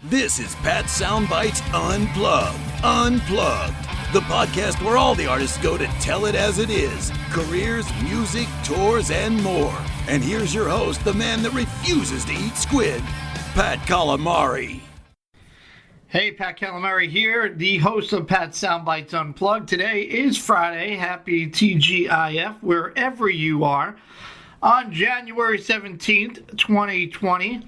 This is Pat Soundbites Unplugged, the podcast where all the artists go to tell it as it is. Careers, music, tours, and more. And here's your host, the man that refuses to eat squid, Pat Calamari. Hey, Pat Calamari here, the host of Pat Soundbites Unplugged. Today is Friday. Happy TGIF, wherever you are. On January 17th, 2020,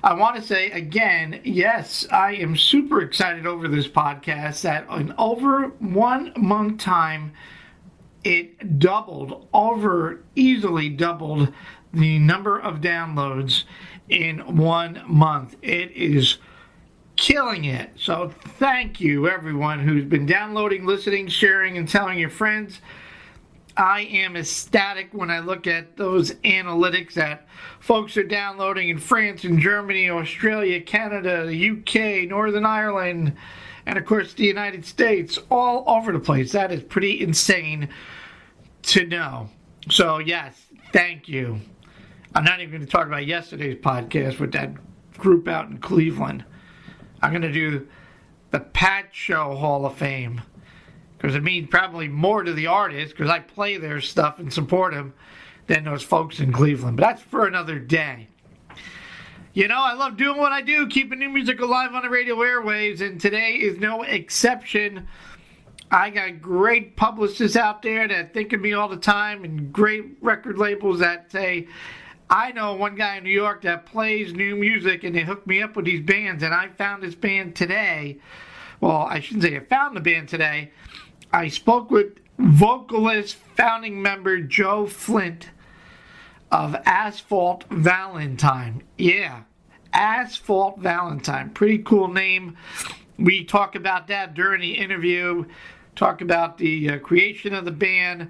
I want to say again, yes, I am super excited over this podcast that in over 1 month time, it easily doubled the number of downloads in 1 month. It is killing it. So thank you everyone who's been downloading, listening, sharing, and telling your friends. I am ecstatic when I look at those analytics that folks are downloading in France and Germany, Australia, Canada, the UK, Northern Ireland, and of course the United States, all over the place. That is pretty insane to know. So yes, thank you. I'm not even going to talk about yesterday's podcast with that group out in Cleveland. I'm going to do the Pat Show Hall of Fame. Because it means probably more to the artist, because I play their stuff and support them, than those folks in Cleveland. But that's for another day. You know, I love doing what I do, keeping new music alive on the radio airwaves, and today is no exception. I got great publicists out there that think of me all the time, and great record labels that say, I know one guy in New York that plays new music, and they hook me up with these bands, and I found this band today. Well, I shouldn't say I found the band today. I spoke with vocalist, founding member Joe Flynt of Asphalt Valentine. Yeah, Asphalt Valentine. Pretty cool name. We talk about that during the interview. Talk about the creation of the band.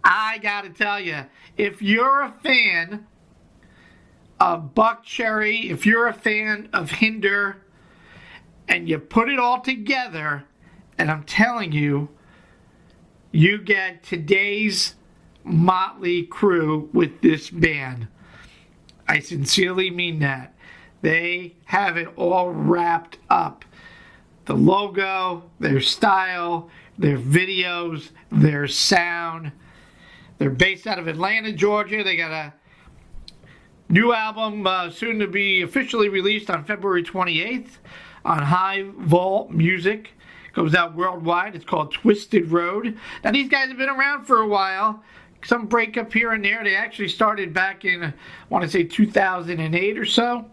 I got to tell you, if you're a fan of Buck Cherry, if you're a fan of Hinder, and you put it all together, and I'm telling you, you get today's motley crew with this band. I sincerely mean that. They have it all wrapped up. The logo, their style, their videos, their sound. They're based out of Atlanta, Georgia. They got a new album soon to be officially released on February 28th on High Vol Music. Goes out worldwide. It's called Twisted Road. Now, these guys have been around for a while. Some breakup here and there. They actually started back in, I want to say, 2008 or so.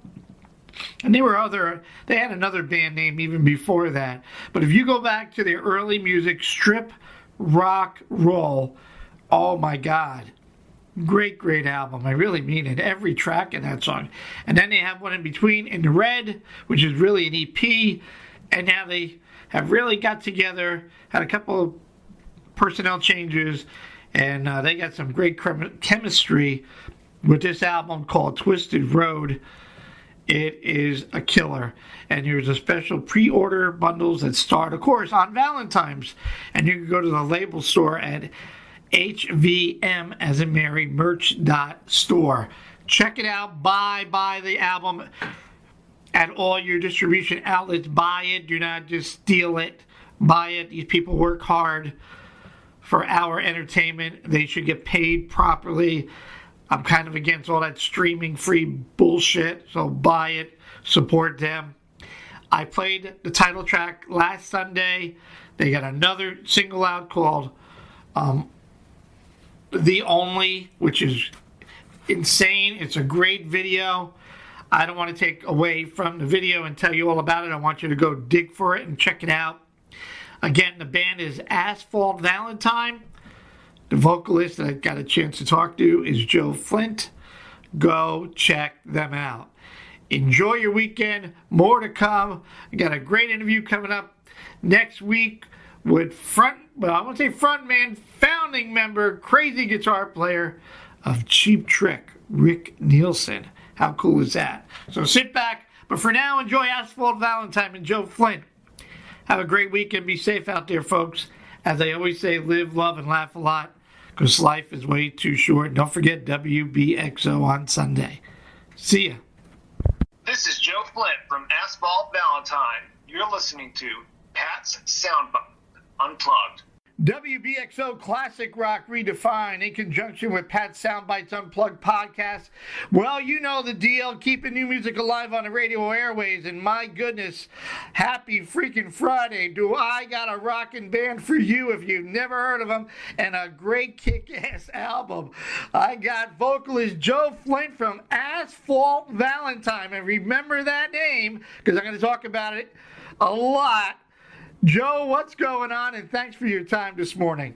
And they had another band name even before that. But if you go back to their early music, strip, rock, roll, oh my God. Great, great album. I really mean it. Every track in that song. And then they have one in between, In the Red, which is really an EP. And now they have really got together, had a couple of personnel changes, and they got some great chemistry with this album called Twisted Road. It is a killer. And there's a special pre-order bundles that start, of course, on Valentine's. And you can go to the label store at HVM as in Mary merch.store. Check it out. Buy the album at all your distribution outlets. Buy it. Do not just steal it. Buy it. These people work hard for our entertainment. They should get paid properly. I'm kind of against all that streaming free bullshit. So buy it. Support them. I played the title track last Sunday. They got another single out called The Only, which is insane. It's a great video. I don't want to take away from the video and tell you all about it. I want you to go dig for it and check it out. Again, the band is Asphalt Valentine. The vocalist that I got a chance to talk to is Joe Flynt. Go check them out. Enjoy your weekend. More to come. I got a great interview coming up next week with founding member, crazy guitar player of Cheap Trick, Rick Nielsen. How cool is that? So sit back, but for now, enjoy Asphalt Valentine and Joe Flynt. Have a great weekend. Be safe out there, folks. As I always say, live, love, and laugh a lot, because life is way too short. Don't forget WBXO on Sunday. See ya. This is Joe Flynt from Asphalt Valentine. You're listening to Pat's Soundbite Unplugged. WBXO Classic Rock Redefined in conjunction with Pat's Soundbites Unplugged podcast. Well, you know the deal, keeping new music alive on the radio airways, and my goodness, happy freaking Friday. Do I got a rockin' band for you if you've never heard of them, and a great kick-ass album. I got vocalist Joe Flynt from Asphalt Valentine, and remember that name, because I'm going to talk about it a lot. Joe, what's going on? And thanks for your time this morning.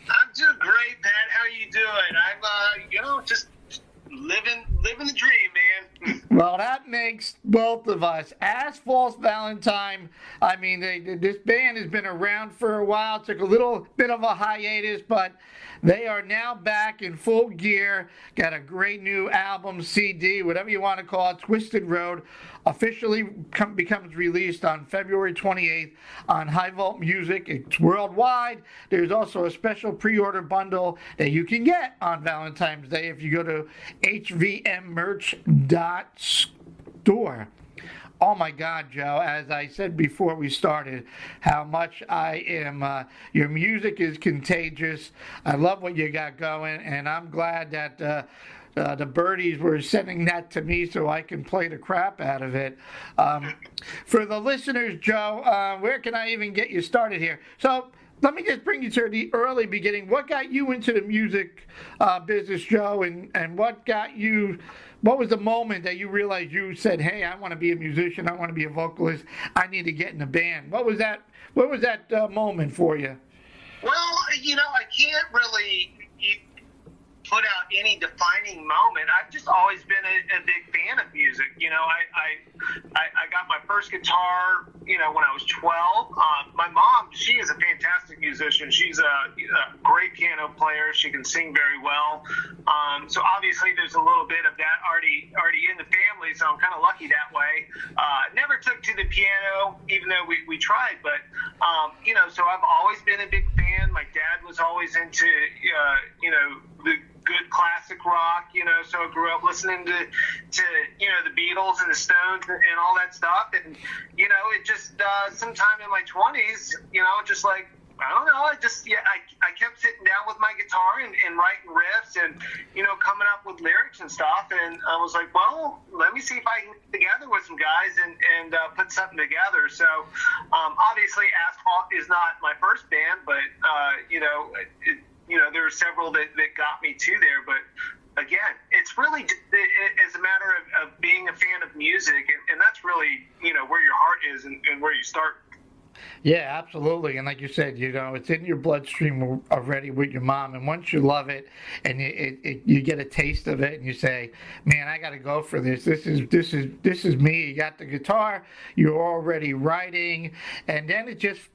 I'm doing great, Pat. How are you doing? I'm, just living the dream, man. Well, that makes both of us. Asphalt Valentine, I mean, this band has been around for a while. Took a little bit of a hiatus, but they are now back in full gear. Got a great new album, CD, whatever you want to call it, Twisted Road, officially becomes released on February 28th on High Vault Music. It's worldwide. There's also a special pre-order bundle that you can get on Valentine's Day if you go to hvmmerch.store. Oh my God, Joe, as I said before we started, how much I am, your music is contagious. I love what you got going, and I'm glad that the birdies were sending that to me so I can play the crap out of it. For the listeners, Joe, where can I even get you started here? So let me just bring you to the early beginning. What got you into the music business, Joe, and what was the moment that you realized you said, hey, I want to be a musician, I want to be a vocalist, I need to get in a band? What was that moment for you? Well, I can't really put out any defining moment. I've just always been a big fan of music. I got my first guitar, when I was 12. My mom, she is a fantastic musician. She's a great piano player. She can sing very well. So obviously there's a little bit of that already in the family, so I'm kind of lucky that way. Never took to the piano, even though we tried, but, so I've always been a big fan. My dad was always into, the good classic rock, so I grew up listening to the Beatles and the Stones and all that stuff. And, it just, sometime in my 20s, just like, I don't know, I kept sitting down with my guitar and writing riffs and, coming up with lyrics and stuff. And I was like, well, let me see if I can get together with some guys and put something together. So, obviously Asphalt is not my first band, but, there were several that got me to there. But again, it's really as a matter of being a fan of music, and that's really, where your heart is and where you start. Yeah, absolutely. And like you said, it's in your bloodstream already with your mom. And once you love it and you get a taste of it and you say, man, I got to go for this. This is me. You got the guitar, you're already writing. And then it just,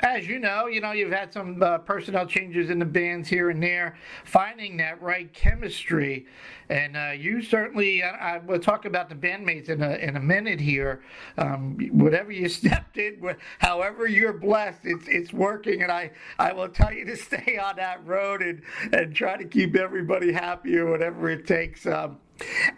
as you know, you've had some personnel changes in the bands here and there, finding that right chemistry. And you certainly, I will talk about the bandmates in a minute here. Whatever you stepped in, however you're blessed, it's working. And I will tell you to stay on that road and try to keep everybody happy or whatever it takes.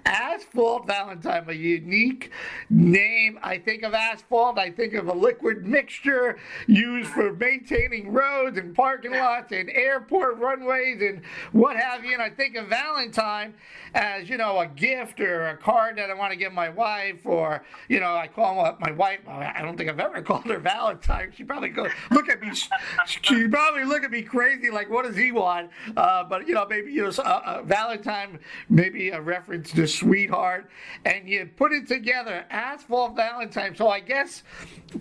Asphalt Valentine, a unique name. I think of asphalt, I think of a liquid mixture used for maintaining roads and parking lots and airport runways and what have you. And I think of Valentine as, a gift or a card that I want to give my wife, or, I call my wife. I don't think I've ever called her Valentine. She probably look at me. She probably look at me crazy, like, what does he want? But maybe Valentine, maybe a reference to sweetheart, and you put it together, Asphalt Valentine. So I guess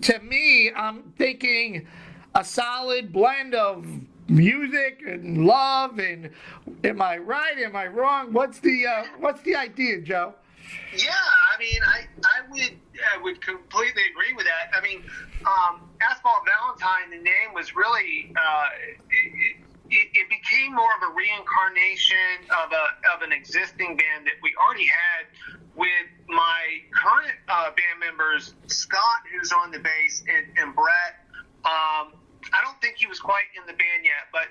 to me, I'm thinking a solid blend of music and love. And am I right? Am I wrong? What's the idea, Joe? Yeah, I mean, I would completely agree with that. I mean, Asphalt Valentine, the name was really it became more of a reincarnation of an existing band that we already had with my current band members, Scott, who's on the bass, and Brett. I don't think he was quite in the band yet, but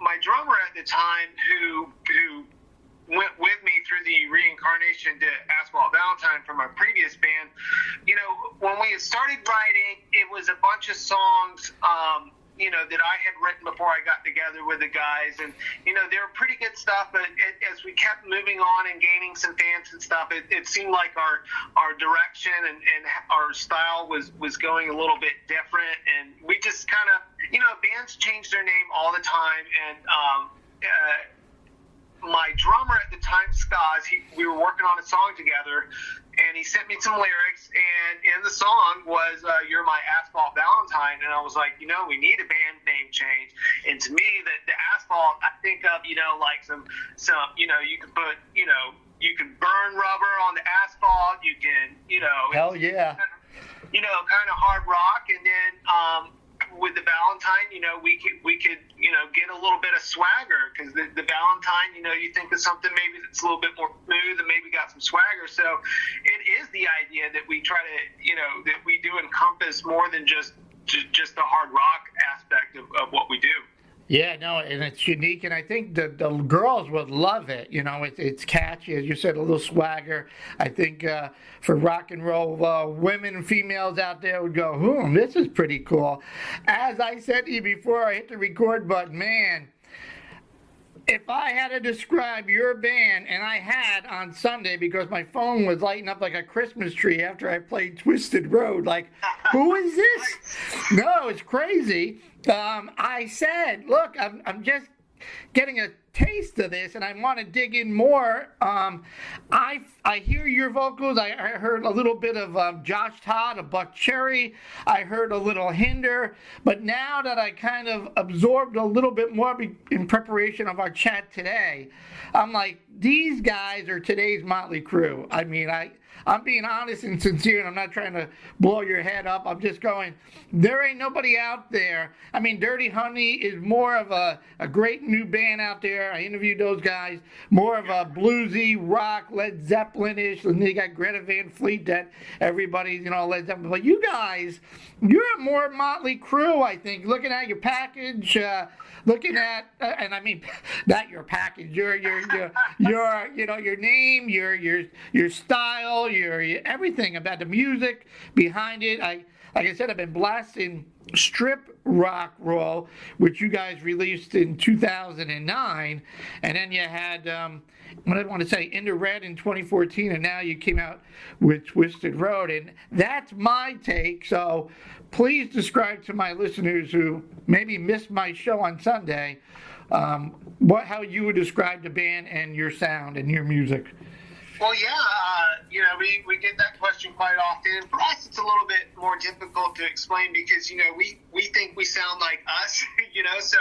my drummer at the time, who went with me through the reincarnation to Asphalt Valentine from our previous band, you know, when we had started writing, it was a bunch of songs, you know, that I had written before I got together with the guys, and you know, they were pretty good stuff. But as we kept moving on and gaining some fans and stuff, it seemed like our direction and our style was going a little bit different, and we just kind of, you know, bands change their name all the time, and my drummer at the time, Skaz, we were working on a song together, and he sent me some lyrics, and in the song was "You're My Asphalt Valentine," and I was like, you know, we need a band name change. And to me, the asphalt, I think of, you know, like some, you know, you can put, you know, you can burn rubber on the asphalt, you can, you know, hell yeah, you know, kind of hard rock, and then with the Valentine, you know, we could, you know, get a little bit of swagger, because the Valentine, you know, you think of something maybe that's a little bit more smooth and maybe got some swagger. So it is the idea that we try to, you know, that we do encompass more than just the hard rock aspect of what we do. Yeah, no, and it's unique, and I think the girls would love it. You know, it's catchy, as you said, a little swagger. I think for rock and roll women and females out there would go, this is pretty cool. As I said to you before I hit the record button, man, if I had to describe your band, and I had on Sunday because my phone was lighting up like a Christmas tree after I played Twisted Road, like, who is this? No, it's crazy. I said, look, I'm just getting a taste of this, and I want to dig in more. I hear your vocals. I heard a little bit of Josh Todd, of Buck Cherry. I heard a little Hinder. But now that I kind of absorbed a little bit more in preparation of our chat today, I'm like, these guys are today's Motley Crue. I mean, I'm being honest and sincere, and I'm not trying to blow your head up. I'm just going, there ain't nobody out there. I mean, Dirty Honey is more of a great new band out there. I interviewed those guys. More of a bluesy, rock, Led Zeppelin-ish. And they got Greta Van Fleet that everybody's, you know, Led Zeppelin. But you guys, you're more Motley Crue, I think. Looking at your package, looking at, and I mean, not your package, your you know, your name, your style, your everything about the music behind it. Like I said, I've been blasting Strip Rock Roll, which you guys released in 2009, and then you had what I want to say, Into Red in 2014, and now you came out with Twisted Road, and that's my take. So please describe to my listeners who maybe missed my show on Sunday, how you would describe the band and your sound and your music. Well, yeah, you know, we get that question quite often. For us, it's a little bit more difficult to explain because, you know, we think we sound like us, you know, so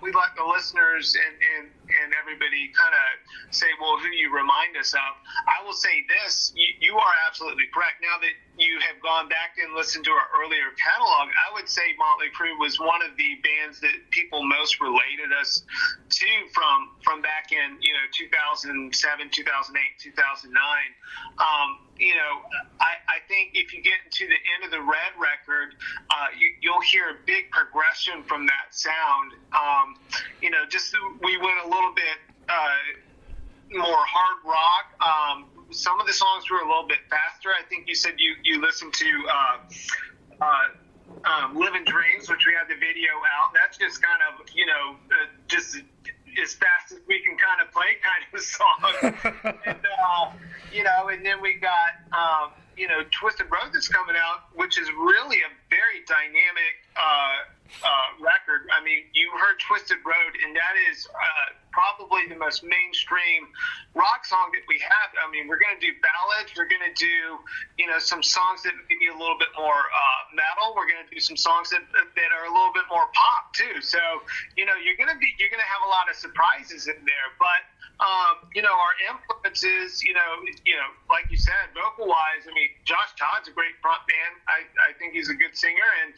we let the listeners and everybody kind of say, well, who do you remind us of? I will say this, you are absolutely correct. Now that you have gone back and listened to our earlier catalog, I would say Motley Crue was one of the bands that people most related us to from back in, you know, 2007, 2008, 2009. You know, I think if you get into the End of the Red record, you'll hear a big progression from that sound. You know, just we went a little bit more hard rock. Some of the songs were a little bit faster. I think you said you listened to Living Dreams, which we had the video out. That's just kind of, you know, just as fast as we can kind of play kind of a song. And, you know, and then we got, you know, Twisted Road that's coming out, which is really a very dynamic record. I mean, you heard Twisted Road, and that is probably the most mainstream rock song that we have. I mean, we're going to do ballads. We're going to do, you know, some songs that may be a little bit more metal. We're going to do some songs that are a little bit more pop too. So, you know, you're going to have a lot of surprises in there. But you know, our influences, you know, like you said, vocal wise, I mean, Josh Todd's a great front man. I think he's a good singer, and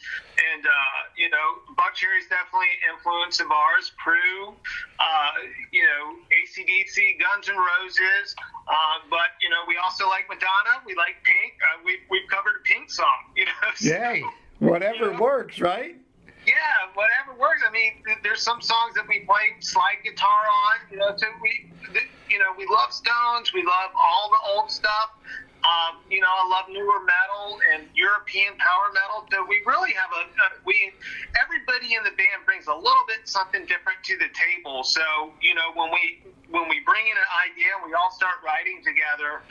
you know, Buck Cherry's definitely an influence of ours. Crue, you know, AC/DC, Guns N' Roses, but you know, we also like Madonna. We like Pink. We've covered a Pink song. You know, so, yay, whatever works, right? Yeah, whatever works. I mean, there's some songs that we play slide guitar on, you know, so we love Stones, we love all the old stuff. I love newer metal and European power metal. So we really have everybody in the band brings a little bit something different to the table. So, when we bring in an idea and we all start writing together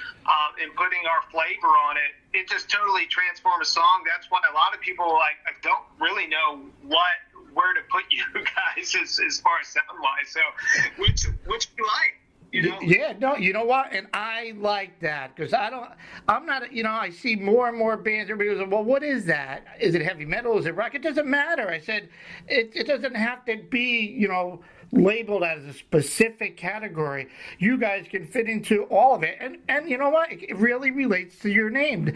and putting our flavor on it, it just totally transforms a song. That's why a lot of people I don't really know where to put you guys as far as sound wise. So which you like? Yeah, no, you know what? And I like that because I'm not, I see more and more bands. Everybody goes, well, what is that? Is it heavy metal? Is it rock? It doesn't matter. I said, it doesn't have to be, labeled as a specific category. You guys can fit into all of it. And you know what? It really relates to your name.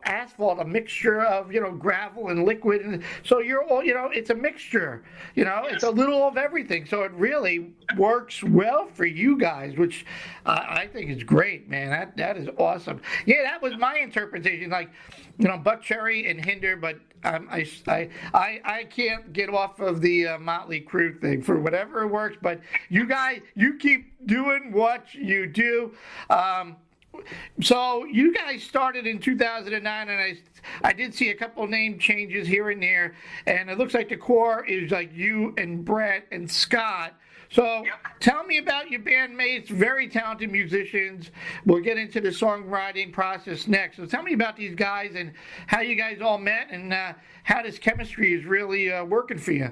Asphalt, a mixture of, gravel and liquid. And so you're all, it's a mixture. It's a little of everything. So it really works well for you guys, which I think is great, man. That is awesome. Yeah, that was my interpretation. Like, Buck Cherry and Hinder, but I can't get off of the Motley Crue thing for whatever works. But you guys, you keep doing what you do. So you guys started in 2009, and I did see a couple name changes here and there, and it looks like the core is like you and Brett and Scott. So tell me about your bandmates, very talented musicians. We'll get into the songwriting process next. So tell me about these guys and how you guys all met and how this chemistry is really working for you.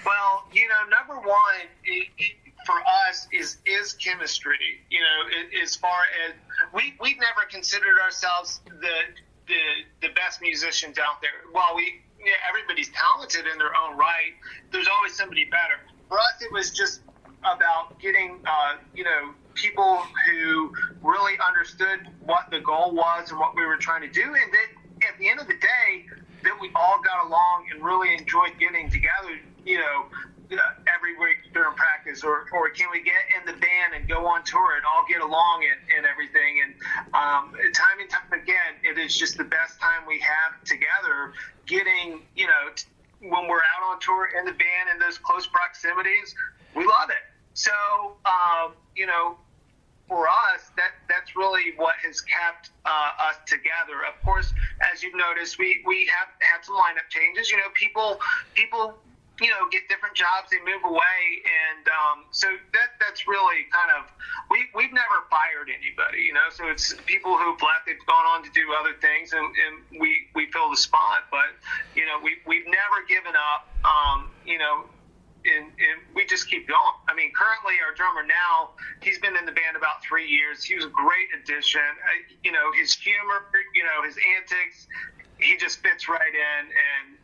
Well, number one for us is chemistry. As far as we've never considered ourselves the best musicians out there. While everybody's talented in their own right, there's always somebody better. For us, it was just about getting, people who really understood what the goal was and what we were trying to do. And then at the end of the day, that we all got along and really enjoyed getting together, every week during practice, or can we get in the band and go on tour and all get along and everything. And time and time again, it is just the best time we have together getting, when we're out on tour in the band in those close proximities. We love it. So, for us, that's really what has kept us together. Of course, as you've noticed, we have had some lineup changes. People get different jobs, they move away, and so that's really kind of we've never fired anybody. So it's people who've left, they've gone on to do other things, and we fill the spot. But we've never given up. And we just keep going. I mean, currently our drummer now, he's been in the band about 3 years. He was a great addition. His humor, his antics, he just fits right in, and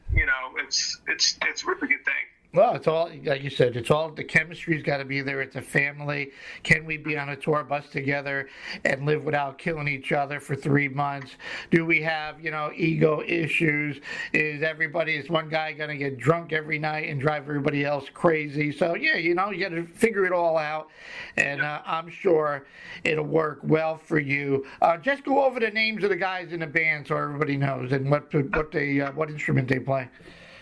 it's a really good thing. Well, it's all, like you said, it's all, the chemistry's got to be there. It's a family. Can we be on a tour bus together and live without killing each other for 3 months? Do we have, ego issues? Is one guy going to get drunk every night and drive everybody else crazy? So, yeah, you got to figure it all out. And I'm sure it'll work well for you. Just go over the names of the guys in the band so everybody knows and what instrument they play.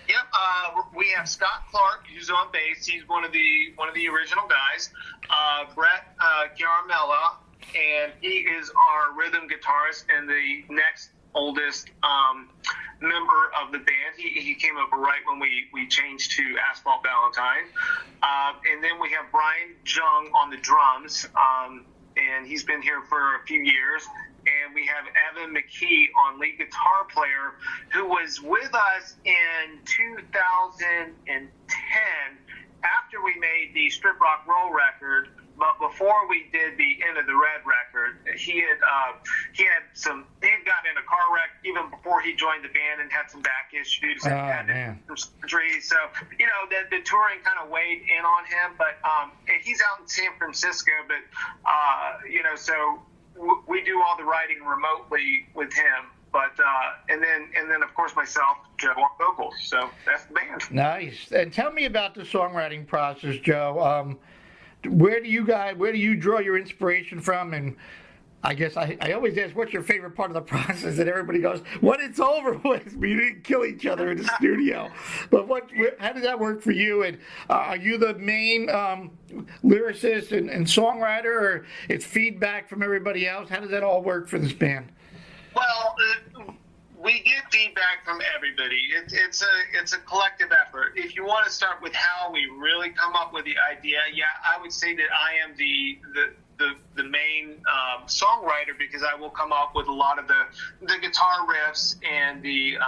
Yep, we have Scott Clark, who's on bass. He's one of the original guys. Brett Garamella, and he is our rhythm guitarist and the next oldest member of the band. He came over right when we changed to Asphalt Valentine. And then we have Brian Jung on the drums, and he's been here for a few years. And we have Evan McKee on lead guitar player, who was with us in 2010 after we made the Strip Rock Roll record, but before we did the End of the Red record. He had gotten in a car wreck even before he joined the band and had some back issues and had some surgery. So, the touring kind of weighed in on him, but and he's out in San Francisco, but so we do all the writing remotely with him, but and then of course myself, Joe, on vocals. So that's the band. Nice. And tell me about the songwriting process, Joe. Where do you draw your inspiration from? And I guess I always ask, what's your favorite part of the process? And everybody goes, when it's over with. We didn't kill each other in the studio. But how did that work for you? And are you the main lyricist and songwriter, or it's feedback from everybody else? How does that all work for this band? Well, we get feedback from everybody. It's a collective effort. If you want to start with how we really come up with the idea, yeah, I would say that I am the main songwriter, because I will come up with a lot of the guitar riffs and the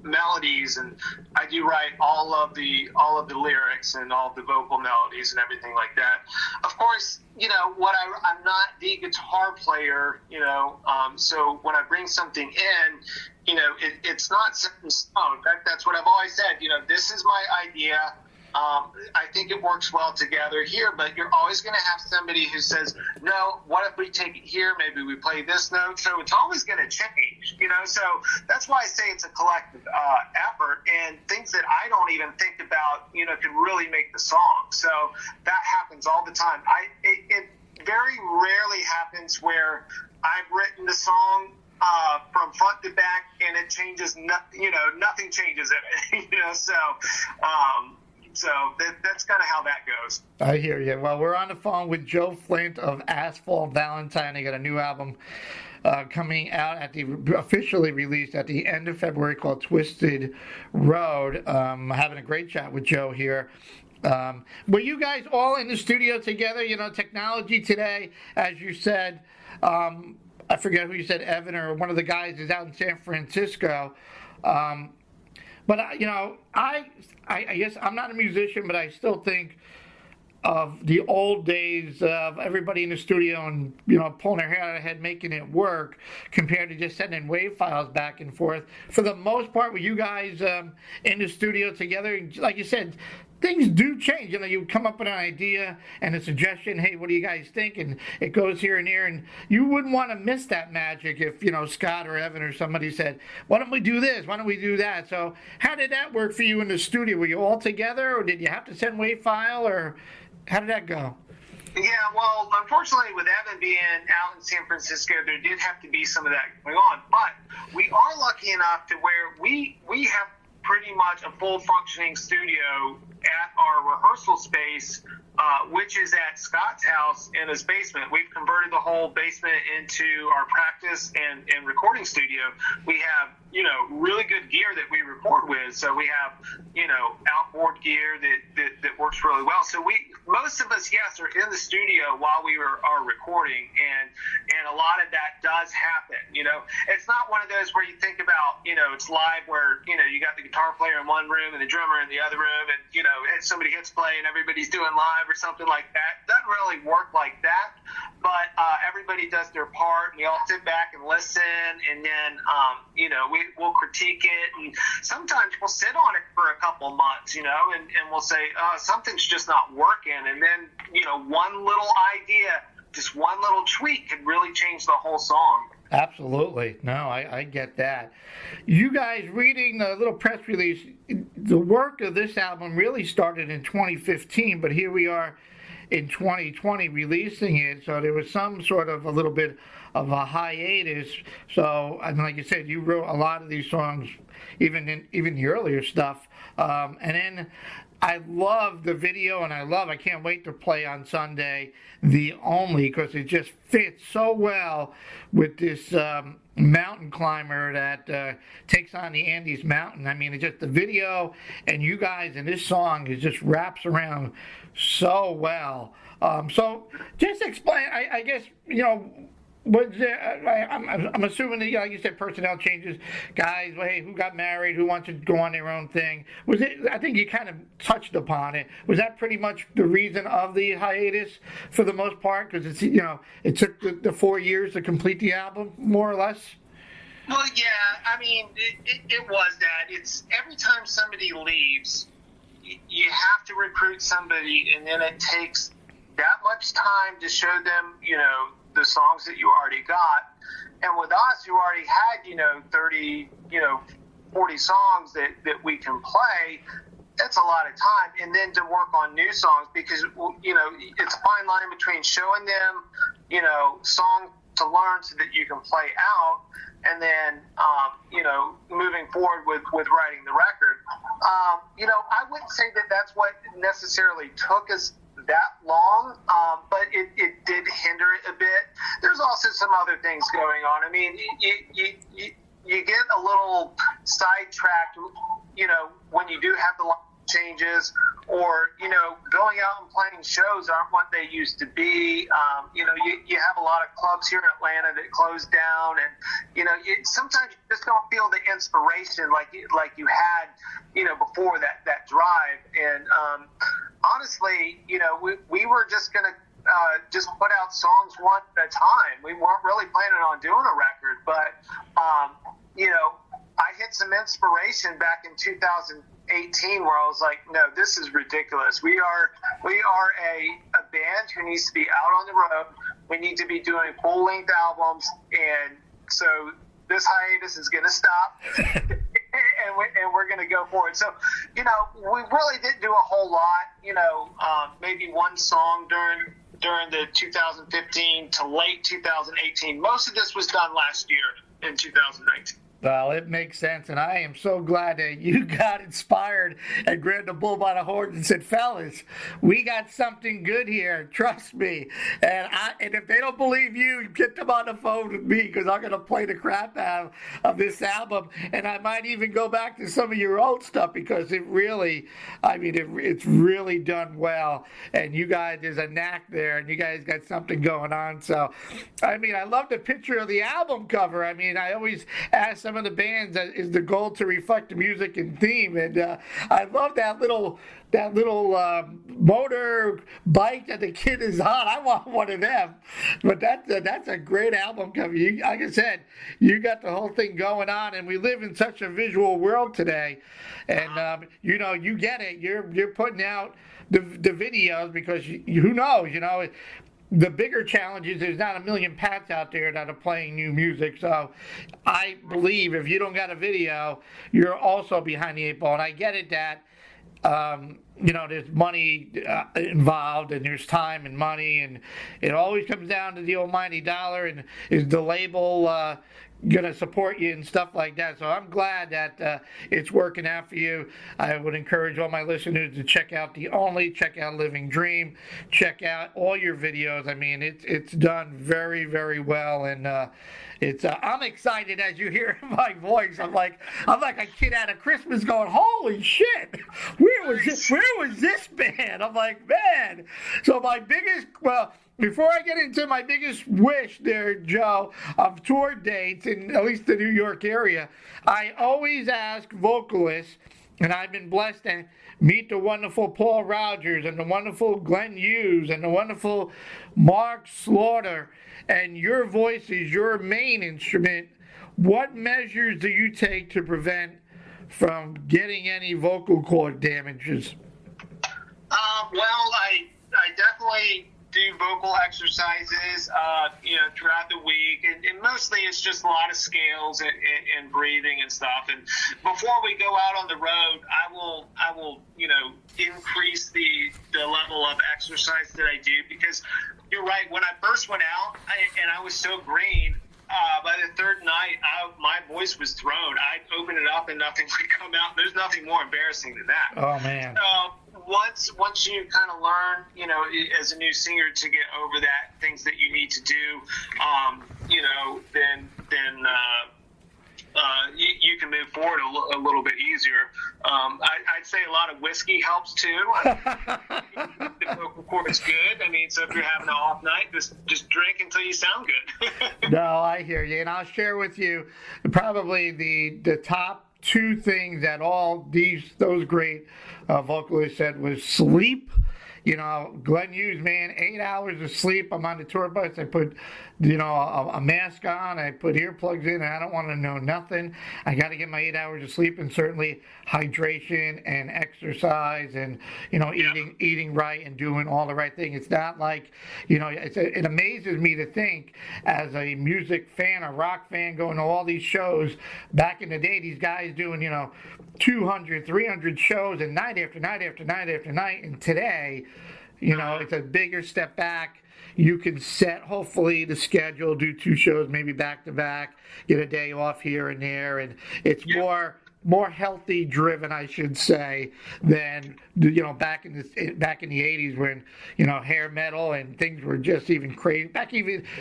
melodies, and I do write all of the lyrics and all of the vocal melodies and everything like that. Of course, I'm not the guitar player, so when I bring something in, it's not set in stone. In fact, that's what I've always said. This is my idea. I think it works well together here, but you're always going to have somebody who says, no, what if we take it here? Maybe we play this note. So it's always going to change, so that's why I say it's a collective effort, and things that I don't even think about, can really make the song. So that happens all the time. It very rarely happens where I've written the song from front to back and it changes, nothing changes in it, So that's kind of how that goes. I hear you. Well, we're on the phone with Joe Flynt of Asphalt Valentine. They got a new album coming out officially released at the end of February called Twisted Road. Having a great chat with Joe here. Were you guys all in the studio together? Technology today, as you said, I forget who you said, Evan, or one of the guys is out in San Francisco. But, I guess I'm not a musician, but I still think of the old days of everybody in the studio and, pulling their hair out of their head, making it work, compared to just sending WAV files back and forth. For the most part, were you guys in the studio together? Like you said, things do change. You come up with an idea and a suggestion, hey, what do you guys think? And it goes here and there, and you wouldn't want to miss that magic if, Scott or Evan or somebody said, why don't we do this? Why don't we do that? So how did that work for you in the studio? Were you all together, or did you have to send WAV file, or how did that go? Yeah, well, unfortunately, with Evan being out in San Francisco, there did have to be some of that going on. But we are lucky enough to where we have pretty much a full functioning studio at our rehearsal space, which is at Scott's house in his basement. We've converted the whole basement into our practice and recording studio. We have, really good gear that we record with. So we have, outboard gear that works really well. So most of us, yes, are in the studio while we are recording, and a lot of that does happen. It's not one of those where you think about, it's live where, you got the guitar player in one room and the drummer in the other room, and, somebody hits play and everybody's doing live or something like that. It doesn't really work like that, but everybody does their part, and we all sit back and listen, and then, we'll critique it, and sometimes we'll sit on it for a couple months, and we'll say, something's just not working, and then, one little idea, just one little tweak could really change the whole song. Absolutely. No, I get that. You guys, reading the little press release, the work of this album really started in 2015, but here we are in 2020 releasing it, so there was some sort of a little bit of a hiatus. So, and like you said, you wrote a lot of these songs, even the earlier stuff, and then I love the video, and I can't wait to play on Sunday, The Only, because it just fits so well with this mountain climber that takes on the Andes Mountain. I mean, it's just the video and you guys and this song, it just wraps around so well. So just explain, I guess, was there, I'm assuming that, like you said, personnel changes, guys, hey, who got married, who wants to go on their own thing. Was it? I think you kind of touched upon it. Was that pretty much the reason of the hiatus for the most part? Because it's, it took the 4 years to complete the album, more or less. Well, yeah, I mean, it was that. It's every time somebody leaves, you have to recruit somebody, and then it takes that much time to show them, the songs that you already got. And with us, you already had, 30, 40 songs that we can play. that's a lot of time, and then to work on new songs, because it's a fine line between showing them songs to learn so that you can play out, and then moving forward with writing the record. I wouldn't say that that's what necessarily took us that long, but it did hinder it a bit. There's also some other things going on. I mean, you get a little sidetracked, when you do have the line changes, or going out and playing shows aren't what they used to be. You have a lot of clubs here in Atlanta that closed down, and sometimes you just don't feel the inspiration like you had before that drive. And honestly, we were just gonna just put out songs one at a time. We weren't really planning on doing a record, but I hit some inspiration back in 2018 where I was like, no, this is ridiculous. We are a band who needs to be out on the road. We need to be doing full-length albums, and so this hiatus is going to stop, and we're going to go forward. So, we really didn't do a whole lot. Maybe one song during the 2015 to late 2018. Most of this was done last year in 2019. Well, it makes sense, and I am so glad that you got inspired and grabbed the bull by the horns and said, fellas, we got something good here, trust me. And if they don't believe you, get them on the phone with me, because I'm going to play the crap out of this album, and I might even go back to some of your old stuff, because it really, it's really done well, and you guys, there's a knack there, and you guys got something going on. So, I love the picture of the album cover. I always ask some of the bands is the goal to reflect the music and theme, and I love that little motor bike that the kid is on. I want one of them. But that's a great album cover. Like I said, you got the whole thing going on, and we live in such a visual world today, and you get it. You're putting out the videos, because who knows, the bigger challenge is there's not a million Pats out there that are playing new music. So I believe if you don't got a video, you're also behind the eight ball. And I get it that, there's money involved, and there's time and money, and it always comes down to the almighty dollar, and is the label going to support you and stuff like that. So I'm glad that it's working out for you. I would encourage all my listeners to check out check out Living Dream, check out all your videos. It's done very, very well, and I'm excited as you hear my voice. I'm like a kid at a Christmas going, holy shit, where was this band? I'm like, man. So before I get into my biggest wish there, Joe, of tour dates in at least the New York area, I always ask vocalists, and I've been blessed to meet the wonderful Paul Rogers and the wonderful Glenn Hughes and the wonderful Mark Slaughter, and your voice is your main instrument. What measures do you take to prevent from getting any vocal cord damages? I definitely do vocal exercises, throughout the week, and mostly it's just a lot of scales and breathing and stuff. And before we go out on the road, I will increase the level of exercise that I do, because you're right. When I first went out, I was so green. By the third night, my voice was thrown. I'd open it up and nothing would come out. There's nothing more embarrassing than that. Oh, man. So once you kind of learn, as a new singer, to get over that, things that you need to do, then you can move forward a little bit easier. I'd say a lot of whiskey helps too. The vocal cord is good. So if you're having an off night, just drink until you sound good. No, I hear you, and I'll share with you probably the top two things that those great vocalists said was sleep Glenn Hughes, man, 8 hours of sleep. I'm on the tour bus. I put, a mask on. I put earplugs in, and I don't want to know nothing. I got to get my 8 hours of sleep, and certainly hydration and exercise and, eating right and doing all the right thing. It's not like, it amazes me to think as a music fan, a rock fan, going to all these shows. Back in the day, these guys doing, 200, 300 shows and night after night after night after night. And today, it's a bigger step back. You can set, hopefully, the schedule, do 2 shows, maybe back to back, get a day off here and there, and it's more healthy driven, I should say, than back in the 80s when hair metal and things were just even crazy.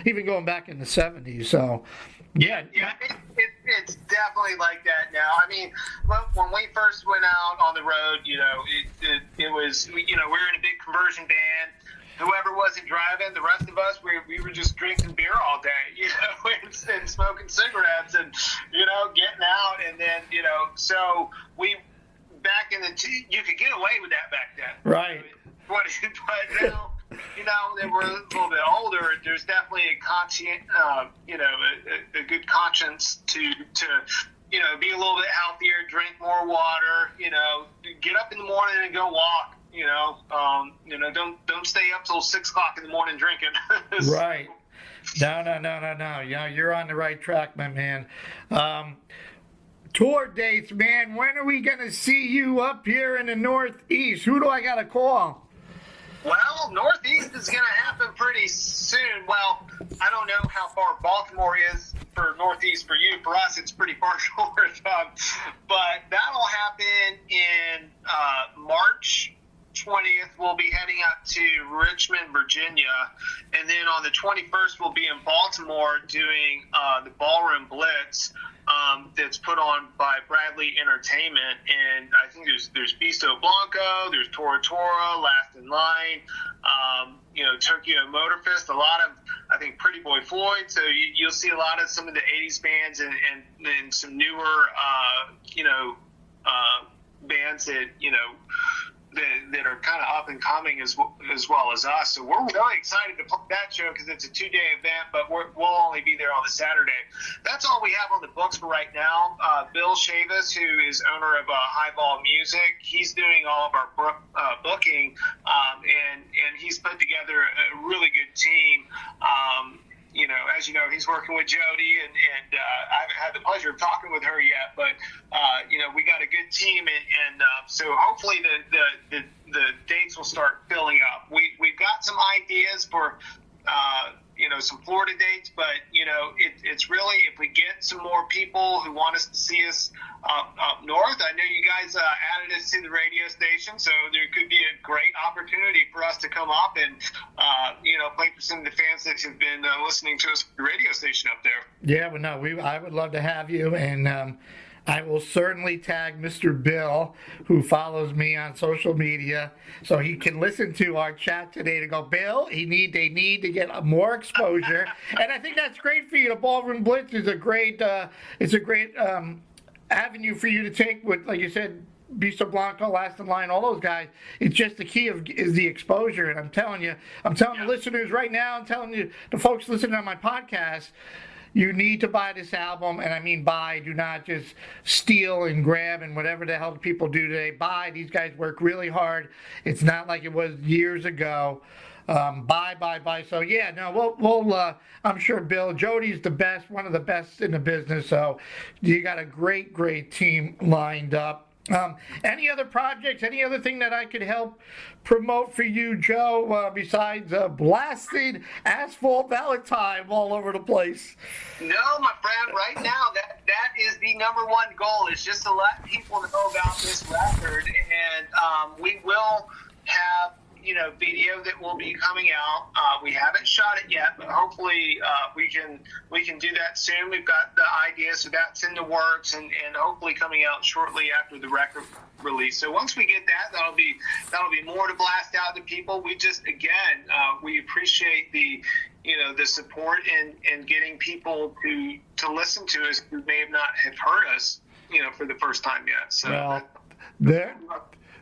Even going back in the 70s. So it's definitely like that now. I mean, when we first went out on the road, it was we were in a big conversion band. Whoever wasn't driving, the rest of us, we were just drinking beer all day, and smoking cigarettes and, getting out. And then, so we, back in you could get away with that back then. Right. But now, that we're a little bit older, there's definitely a good conscience to be a little bit healthier, drink more water, get up in the morning and go walk. Don't stay up till 6 o'clock in the morning drinking. Right. No. You're on the right track, my man. Tour dates, man. When are we gonna see you up here in the Northeast? Who do I gotta call? Well, Northeast is gonna happen pretty soon. Well, I don't know how far Baltimore is for Northeast for you. For us, it's pretty far north. But that'll happen in March 20th. We'll be heading out to Richmond, Virginia, and then on the 21st we'll be in Baltimore doing the Ballroom Blitz that's put on by Bradley Entertainment, and I think there's Bisto Blanco, there's Tora Tora, Last in Line, Tokyo Motorfest, a lot of, I think, Pretty Boy Floyd, so you'll see a lot of some of the 80s bands and some newer bands that that are kind of up and coming as well as us. So we're really excited to play that show because it's a 2-day event, but we'll only be there on the Saturday. That's all we have on the books for right now. Bill Chavis, who is owner of Highball Music, he's doing all of our booking, and he's put together a really good team. As you know, he's working with Jody, and I haven't had the pleasure of talking with her yet, but we got a good team, and so hopefully the dates will start filling up. We've got some ideas for some Florida dates, but it's really, if we get some more people who want us to see us up north. I know you guys added us to the radio station, so there could be a great opportunity for us to come up and play for some of the fans that have been listening to us at the radio station up there. Yeah, but no, I would love to have you, and I will certainly tag Mr. Bill, who follows me on social media, so he can listen to our chat today to go, Bill, they need to get more exposure. And I think that's great for you. The Ballroom Blitz is a great avenue for you to take with, like you said, Bisto Blanco, Last in Line, all those guys. It's just the key is the exposure. And I'm telling the listeners right now, I'm telling you, the folks listening on my podcast, you need to buy this album, and I mean buy. Do not just steal and grab and whatever the hell people do today. Buy. These guys work really hard. It's not like it was years ago. Buy. So yeah, no, we'll. I'm sure Bill, Jody's the best, one of the best in the business. So you got a great team lined up. Any other projects? Any other thing that I could help promote for you, Joe? Besides blasted Asphalt Valentine all over the place. No, my friend. Right now, that is the number one goal. Is just to let people know about this record, and we will have video that will be coming out. We haven't shot it yet, but hopefully we can do that soon. We've got the idea, so that's in the works, and hopefully coming out shortly after the record release. So once we get that, that'll be more to blast out to people. We just we appreciate the support and getting people to listen to us who may have not have heard us for the first time yet. So well,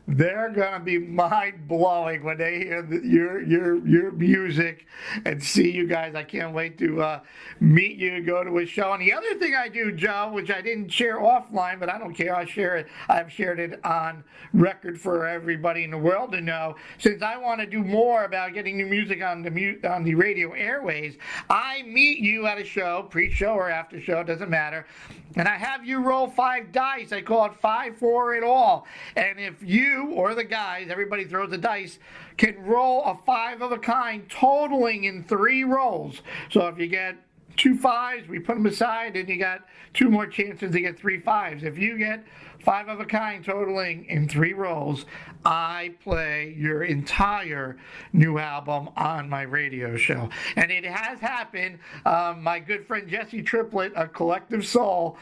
they're gonna be mind blowing when they hear your music and see you guys. I can't wait to meet you, go to a show. And the other thing I do, Joe, which I didn't share offline, but I don't care, I'll share it. I've shared it on record for everybody in the world to know. Since I want to do more about getting new music on the radio airways, I meet you at a show, pre-show or after show, doesn't matter. And I have you roll 5 dice. I call it 5 for it all. And if you or the guys, everybody throws the dice, can roll a 5 of a kind, totaling in 3 rolls. So if you get 2 5s, we put them aside, and you got 2 more chances to get 3 5s. If you get 5 of a kind totaling in 3 rolls, I play your entire new album on my radio show. And it has happened. My good friend Jesse Triplett, a Collective Soul,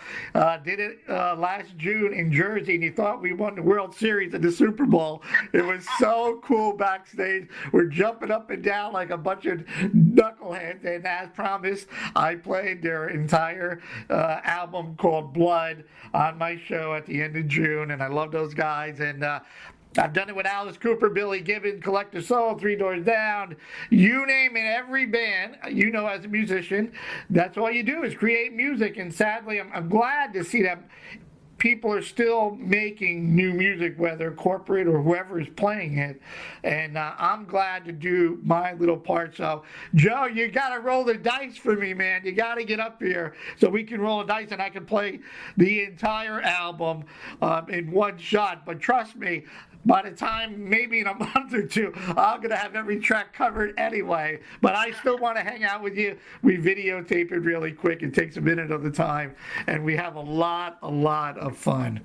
did it last June in Jersey, and he thought we won the World Series and the Super Bowl. It was so cool backstage. We're jumping up and down like a bunch of knuckleheads, and as promised, I played their entire album called Blood on my show at the end of June, and I love those guys. And I've done it with Alice Cooper, Billy Gibbons, Collective Soul, Three Doors Down, you name it, every band. You know, as a musician, that's all you do is create music. And sadly, I'm glad to see that people are still making new music, whether corporate or whoever is playing it. And I'm glad to do my little part. So, Joe, you got to roll the dice for me, man. You got to get up here so we can roll the dice and I can play the entire album in one shot. But trust me, by the time, maybe in a month or 2, I'm going to have every track covered anyway. But I still want to hang out with you. We videotape it really quick. It takes a minute of the time. And we have a lot of fun.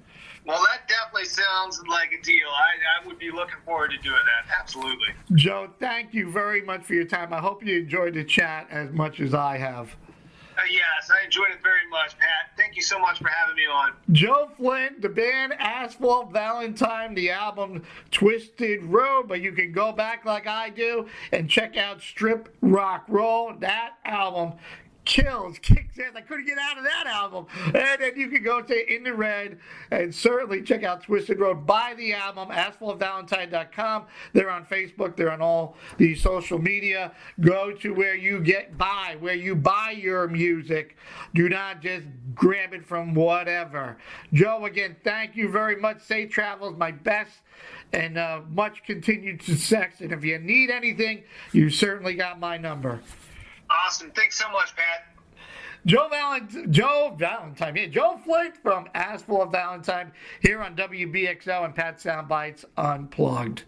Well, that definitely sounds like a deal. I would be looking forward to doing that. Absolutely. Joe, thank you very much for your time. I hope you enjoyed the chat as much as I have. Yes, I enjoyed it very much, Pat. Thank you so much for having me on. Joe Flynt, the band Asphalt Valentine, the album Twisted Road, but you can go back like I do and check out Strip Rock Roll. That album kills, kicks ass. I couldn't get out of that album. And then you can go to In the Red and certainly check out Twisted Road. Buy the album, asphaltvalentine.com. They're on Facebook. They're on all the social media. Go to where you buy your music. Do not just grab it from whatever. Joe, again, thank you very much. Safe travels, my best, and much continued success. And if you need anything, you certainly got my number. Awesome. Thanks so much, Pat. Joe Flynt from Asphalt Valentine here on WBXO and Pat Soundbites Unplugged.